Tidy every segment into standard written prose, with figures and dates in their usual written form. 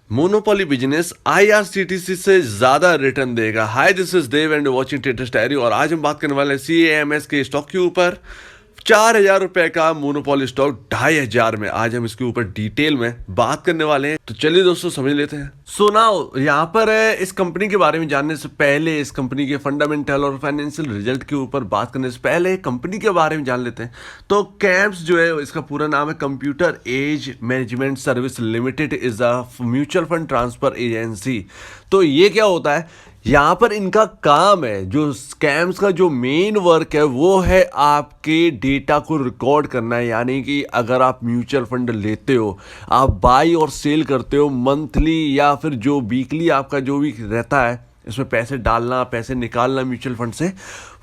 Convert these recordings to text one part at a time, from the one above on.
Monopoly business IRCTC से ज्यादा return देगा। Hi, this is Dev and watching traders diary. और आज हम बात करने वाले हैं सीएएमएस के स्टॉक के ऊपर। 4,000 रुपए का मोनोपोली स्टॉक 2,500 में। आज हम इसके ऊपर डिटेल में बात करने वाले हैं, तो चलिए दोस्तों समझ लेते हैं। सो नाउ यहाँ पर इस कंपनी के बारे में जानने से पहले, इस कंपनी के फंडामेंटल और फाइनेंशियल रिजल्ट के ऊपर बात करने से पहले कंपनी के बारे में जान लेते हैं। तो कैम्स जो है, इसका पूरा नाम है computer age management service limited is a mutual fund transfer agency. तो ये क्या होता है, यहाँ पर इनका काम है, जो स्कैम्स का जो मेन वर्क है वो है आपके डेटा को रिकॉर्ड करना है। यानी कि अगर आप म्यूचुअल फंड लेते हो, आप बाई और सेल करते हो मंथली या फिर जो वीकली आपका जो भी रहता है, इसमें पैसे डालना पैसे निकालना म्यूचुअल फंड से,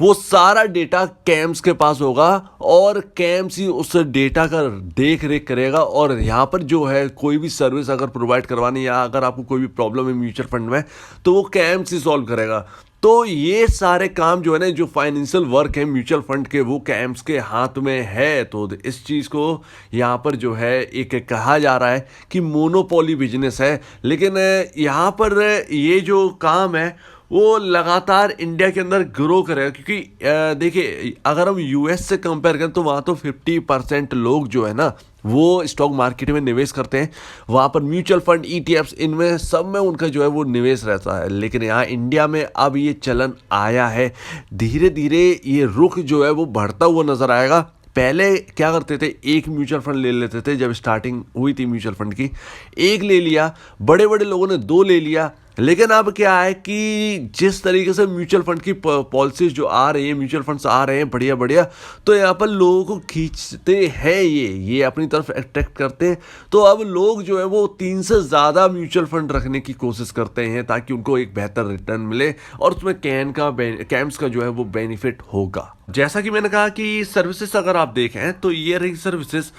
वो सारा डेटा कैम्स के पास होगा और कैम्स ही उस डेटा का देख रेख करेगा। और यहाँ पर जो है कोई भी सर्विस अगर प्रोवाइड करवानी या अगर आपको कोई भी प्रॉब्लम है म्यूचुअल फंड में, तो वो कैम्स ही सॉल्व करेगा। तो ये सारे काम जो है ना, जो फाइनेंशियल वर्क है म्यूचुअल फंड के, वो कैम्स के हाथ में है। तो इस चीज़ को यहाँ पर जो है एक कहा जा रहा है कि मोनोपोली बिजनेस है। लेकिन यहाँ पर ये जो काम है वो लगातार इंडिया के अंदर ग्रो करेगा, क्योंकि देखिए अगर हम यूएस से कंपेयर करें तो वहाँ तो 50% लोग जो है ना वो स्टॉक मार्केट में निवेश करते हैं। वहाँ पर म्यूचुअल फंड ईटीएफ्स इनमें सब में उनका जो है वो निवेश रहता है। लेकिन यहाँ इंडिया में अब ये चलन आया है, धीरे धीरे ये रुख जो है वो बढ़ता हुआ नजर आएगा। पहले क्या करते थे, एक म्यूचुअल फंड ले लेते थे। जब स्टार्टिंग हुई थी म्यूचुअल फंड की, एक ले लिया, बड़े बड़े लोगों ने दो ले लिया। लेकिन अब क्या है कि जिस तरीके से म्यूचुअल फंड की पॉलिसीज जो आ रही है, म्यूचुअल फंड्स आ रहे हैं बढ़िया बढ़िया, तो यहाँ पर लोगों को खींचते हैं, ये अपनी तरफ अट्रैक्ट करते हैं। तो अब लोग जो है वो 3 से ज़्यादा म्यूचुअल फंड रखने की कोशिश करते हैं ताकि उनको एक बेहतर रिटर्न मिले और उसमें कैम्स का जो है वो बेनिफिट होगा। जैसा कि मैंने कहा कि सर्विसेज अगर आप देखें तो ये रही services: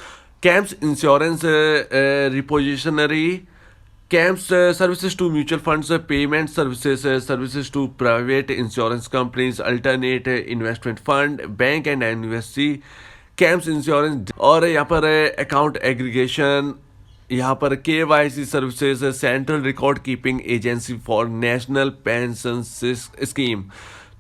CAMS insurance repository, CAMS services to mutual funds, payment services, services to private insurance companies, alternate investment fund, bank and NBFC, CAMS insurance. और यहाँ पर अकाउंट एग्रीगेशन, यहाँ पर KYC services, central record keeping agency for national pension scheme.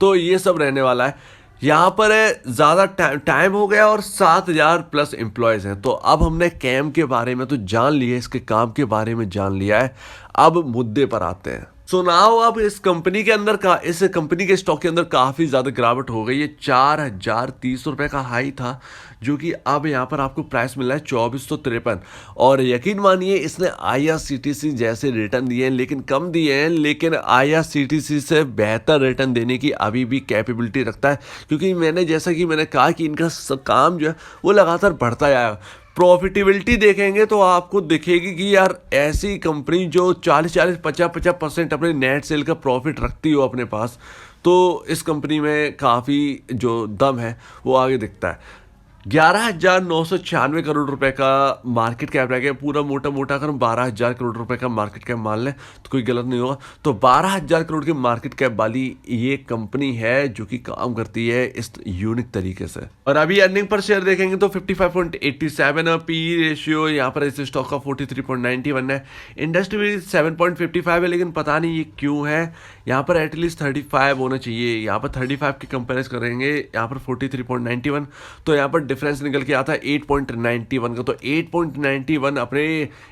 तो ये सब रहने वाला है। यहाँ पर ज़्यादा टाइम हो गया और 7,000 प्लस एम्प्लॉयज़ हैं। तो अब हमने कैम के बारे में तो जान लिया, इसके काम के बारे में जान लिया है। अब मुद्दे पर आते हैं। सो नाउ अब इस कंपनी के अंदर इस कंपनी के स्टॉक के अंदर काफ़ी ज़्यादा गिरावट हो गई है। 4,030 रुपये का हाई था, जो कि अब यहाँ पर आपको प्राइस मिला है 2,453। और यकीन मानिए इसने आईआरसीटीसी जैसे रिटर्न दिए हैं, लेकिन कम दिए हैं, लेकिन आईआरसीटीसी से बेहतर रिटर्न देने की अभी भी कैपेबिलिटी रखता है। क्योंकि जैसा कि मैंने कहा कि इनका काम जो है वो लगातार बढ़ता जाएगा। प्रॉफिटेबिलिटी देखेंगे तो आपको दिखेगी कि यार ऐसी कंपनी जो 40-40, 50-50% अपने नेट सेल का प्रॉफिट रखती हो अपने पास, तो इस कंपनी में काफ़ी जो दम है वो आगे दिखता है। 11,996 करोड़ रुपए का मार्केट कैप रह गया। पूरा मोटा मोटा अगर हम 12,000 करोड़ रुपए का मार्केट कैप मान लें तो कोई गलत नहीं होगा। तो 12,000 करोड़ की मार्केट कैप वाली ये कंपनी है जो कि काम करती है इस यूनिक तरीके से। और अभी अर्निंग पर शेयर देखेंगे तो 55.87 पी रेशियो, यहाँ पर इस स्टॉक का 43.91 है। इंडस्ट्री में 7.55 है, लेकिन पता नहीं ये क्यों है। यहाँ पर एटलीस्ट 35 होना चाहिए, यहाँ पर 35 की कंपेरिजन करेंगे, यहाँ पर 43.91। तो यहाँ पर डिफरेंस निकल के आता है 8.91 का। तो 8.91 अपने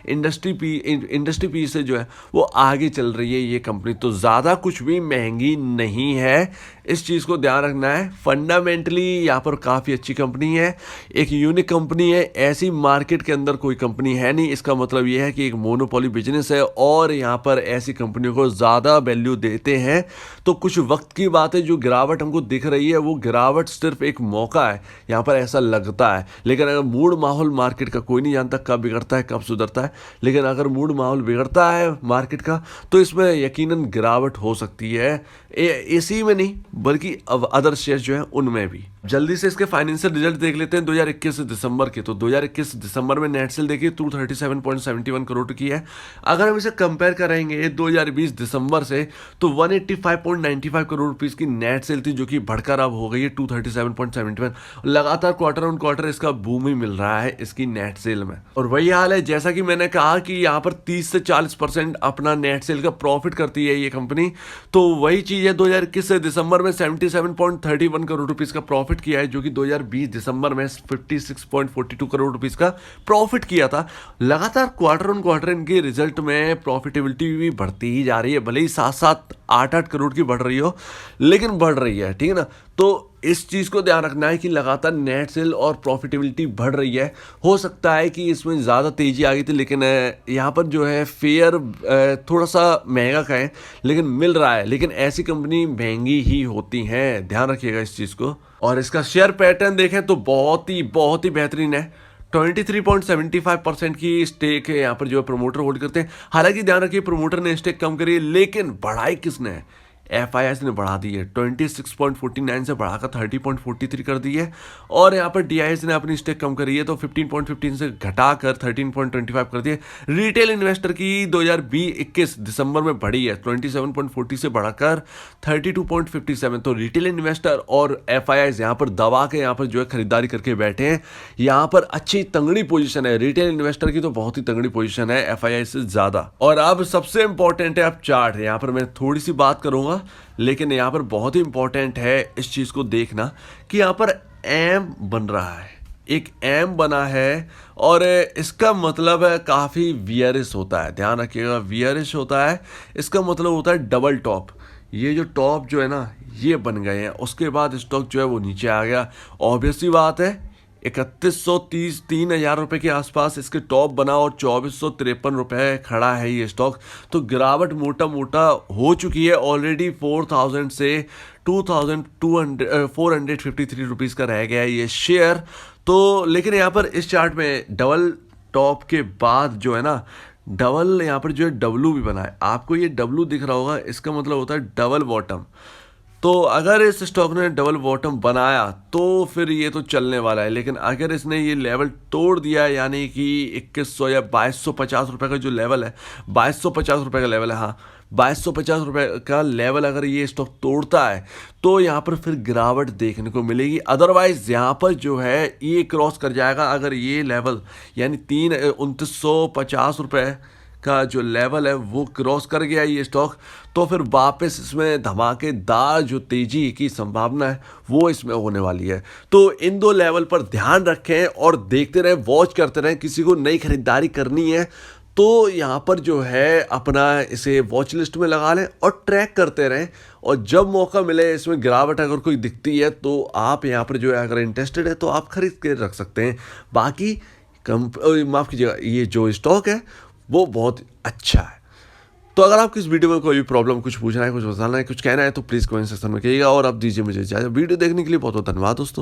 इंडस्ट्री पी से जो है वो आगे चल रही है ये कंपनी। तो ज़्यादा कुछ भी महंगी नहीं है, इस चीज़ को ध्यान रखना है। फंडामेंटली यहाँ पर काफ़ी अच्छी कंपनी है, एक यूनिक कंपनी है। ऐसी मार्केट के अंदर कोई कंपनी है नहीं। इसका मतलब ये है कि एक मोनोपोली बिजनेस है और यहाँ पर ऐसी कंपनियों को ज़्यादा वैल्यू देते हैं। तो कुछ वक्त की बात है, जो गिरावट हमको दिख रही है वो गिरावट सिर्फ एक मौका है, यहाँ पर ऐसा लगता है। लेकिन अगर मूड माहौल मार्केट का कोई नहीं जानता कब बिगड़ता है कब सुधरता है, लेकिन अगर मूड माहौल बिगड़ता है मार्केट का तो इसमें यकीनन गिरावट हो सकती है। इसी में नहीं बल्कि अदर शेयर जो है उनमें भी। जल्दी से इसके फाइनेंशियल रिजल्ट देख लेते हैं 2021 दिसंबर के। तो 2021 दिसंबर में नेट सेल देखिए 237.71 करोड़ की है। अगर हम इसे कंपेयर करेंगे 2020 दिसंबर से तो 185.95 करोड़ रुपीस की नेट सेल थी, जो कि बढ़कर अब हो गई है 237.71। लगातार क्वार्टर ऑन क्वार्टर इसका बूम ही मिल रहा है इसकी नेट सेल में। और वही हाल है जैसा कि मैंने कहा कि यहाँ पर 30 से 40% अपना नेट सेल का प्रॉफिट करती है ये कंपनी। तो वही चीज़ है 2021 से दिसंबर में 77.31 करोड़ रुपीस का प्रॉफिट किया है, जो कि 2020 दिसंबर में 56.42 करोड़ रुपीस का प्रॉफिट किया था। लगातार क्वार्टर ऑन क्वार्टर इनके रिजल्ट में प्रॉफिटेबिलिटी भी बढ़ती ही जा रही है, भले ही 7-7 8-8 करोड़ की बढ़ रही हो, लेकिन बढ़ रही है, ठीक है ना। तो इस चीज़ को ध्यान रखना है कि लगातार नेट सेल और प्रॉफिटेबिलिटी बढ़ रही है। हो सकता है कि इसमें ज़्यादा तेज़ी आ गई थी, लेकिन यहाँ पर जो है फेयर थोड़ा सा महंगा का है, लेकिन मिल रहा है। लेकिन ऐसी कंपनी महंगी ही होती हैं, ध्यान रखिएगा इस चीज़ को। और इसका शेयर पैटर्न देखें तो बहुत ही बेहतरीन है। 23.75% की स्टेक है यहाँ पर जो है प्रमोटर होल्ड करते हैं। हालांकि ध्यान रखिए प्रमोटर ने स्टेक कम करी है, लेकिन बढ़ाई किसने है? FIS ने बढ़ा दी है, 26.49 से बढ़ाकर 30.43 कर दी है। और यहाँ पर DIS ने अपनी स्टेक कम करी है, तो 15.15 से घटाकर 13.25 कर दी है। रिटेल इन्वेस्टर की 2021 दिसंबर में बढ़ी है, 27.40 से बढ़ाकर 32.57। तो रिटेल इन्वेस्टर और FIS यहाँ पर दबा के यहाँ पर जो है खरीदारी करके बैठे हैं। यहाँ पर अच्छी तंगड़ी पोजीशन है, रिटेल इन्वेस्टर की तो बहुत ही तंगड़ी पोजीशन है FIS से ज़्यादा। और अब सबसे इंपॉर्टेंट है अब चार्ट। यहाँ पर मैं थोड़ी सी बात करूँगा, लेकिन यहाँ पर बहुत ही इंपॉर्टेंट है इस चीज़ को देखना कि यहाँ पर एम बन रहा है, एक एम बना है, और इसका मतलब है काफ़ी वियरिश होता है। ध्यान रखिएगा वियरिश होता है, इसका मतलब होता है डबल टॉप। ये जो टॉप जो है ना ये बन गए हैं, उसके बाद स्टॉक जो है वो नीचे आ गया। ऑब्वियस सी बात है 3130 3,000 रुपये के आसपास इसके टॉप बना और 2453 रुपये खड़ा है ये स्टॉक। तो गिरावट मोटा मोटा हो चुकी है ऑलरेडी। 4000 से 453 रुपीज़ का रह गया है ये शेयर। तो लेकिन यहाँ पर इस चार्ट में डबल टॉप के बाद जो है ना डबल यहाँ पर जो है डब्लू भी बना है। आपको ये डब्लू दिख रहा होगा, इसका मतलब होता है डबल बॉटम। तो अगर इस स्टॉक ने डबल बॉटम बनाया तो फिर ये तो चलने वाला है। लेकिन अगर इसने ये लेवल तोड़ दिया, यानी कि 2100 या 2250 रुपये का जो लेवल है, 2250 रुपये का लेवल है, हाँ 2250 रुपये का लेवल अगर ये स्टॉक तोड़ता है तो यहाँ पर फिर गिरावट देखने को मिलेगी। अदरवाइज यहाँ पर जो है ये क्रॉस कर जाएगा। अगर ये लेवल यानी 2950 रुपये का जो लेवल है वो क्रॉस कर गया ये स्टॉक, तो फिर वापस इसमें धमाकेदार जो तेजी की संभावना है वो इसमें होने वाली है। तो इन दो लेवल पर ध्यान रखें और देखते रहें, वॉच करते रहें। किसी को नई खरीदारी करनी है तो यहाँ पर जो है अपना इसे वॉच लिस्ट में लगा लें और ट्रैक करते रहें। और जब मौका मिले इसमें गिरावट अगर कोई दिखती है तो आप यहाँ पर जो है अगर इंटरेस्टेड है तो आप खरीद के रख सकते हैं। बाकी माफ़ कीजिएगा, ये जो स्टॉक है वो बहुत अच्छा है। तो अगर आपको इस वीडियो में कोई भी प्रॉब्लम, कुछ पूछना है, कुछ बताना है, कुछ कहना है तो प्लीज़ कमेंट सेक्शन में कहिएगा। और अब दीजिए मुझे इजाज़त। वीडियो देखने के लिए बहुत बहुत धन्यवाद दोस्तों।